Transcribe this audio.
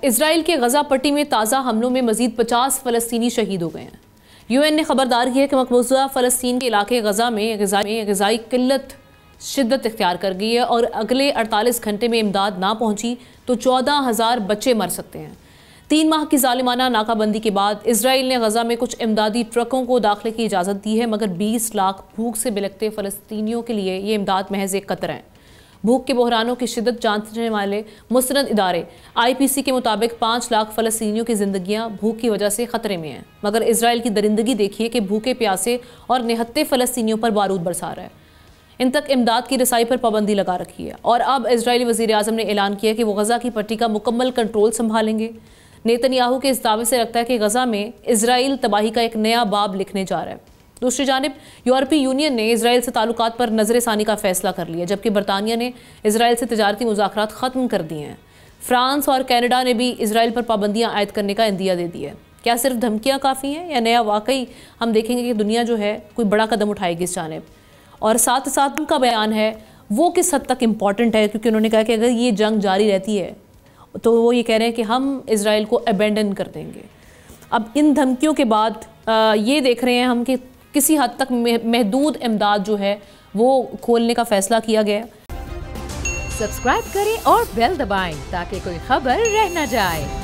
Israel के गजा पट्टी में ताज़ा हमलों में मजीद 50 फ़लस्तीनी शहीद हो गए हैं। यूएन ने खबरदार की है कि मकबूजा फ़लस्तीन के इलाके गजा में ग़िज़ाई किल्लत शिद्दत इख्तियार कर गई है और अगले 48 घंटे में इमदाद ना पहुंची तो 14,000 बच्चे मर सकते हैं। 3 माह की जालिमाना नाकाबंदी के बाद इसराइल ने गजा में कुछ इमदादी ट्रकों को दाखिले की इजाज़त दी है, मगर 20 लाख भूख से बिलखते फ़लस्तीनियों के लिए ये इमदाद महज एक कतरा है। भूख के बहरानों की शिद्दत जानने वाले मुस्तनद इदारे IPC के मुताबिक 5 लाख फ़लस्तीनियों की ज़िंदगियाँ भूख की वजह से ख़तरे में हैं, मगर इसराइल की दरिंदगी देखिए कि भूखे प्यासे और निहत्ते फ़लस्तीनियों पर बारूद बरसा रहा है। इन तक इमदाद की रसाई पर पाबंदी लगा रखी है और अब इजरायली वज़ीर आज़म ने ऐलान किया कि वो गजा की पट्टी का मुकम्मल कंट्रोल संभालेंगे। नेतन्याहू के इस दावे से लगता है कि गजा में इसराइल तबाही का एक नया बाब लिखने जा रहा है। दूसरी जानिब यूरोपीय यूनियन ने इसराइल से ताल्लुकात पर नज़रसानी का फैसला कर लिया, जबकि बरतानिया ने इसराइल से तिजारती मुज़ाकरात ख़त्म कर दिए हैं। फ्रांस और कनाडा ने भी इसराइल पर पाबंदियाँ आयद करने का इंदिया दे दिया है। क्या सिर्फ धमकियाँ काफ़ी हैं या नया वाकई हम देखेंगे कि दुनिया जो है कोई बड़ा कदम उठाएगी इस जानिब? और साथ साथ उनका बयान है वो किस हद तक इम्पॉर्टेंट है, क्योंकि उन्होंने कहा कि अगर ये जंग जारी रहती है तो वो ये कह रहे हैं कि हम इसराइल को अबेंडन कर देंगे। अब इन धमकियों के बाद ये देख रहे हैं हम कि किसी हद तक महदूद इमदाद जो है वो खोलने का फैसला किया गया। सब्सक्राइब करें और बेल दबाएं ताकि कोई खबर रह न जाए।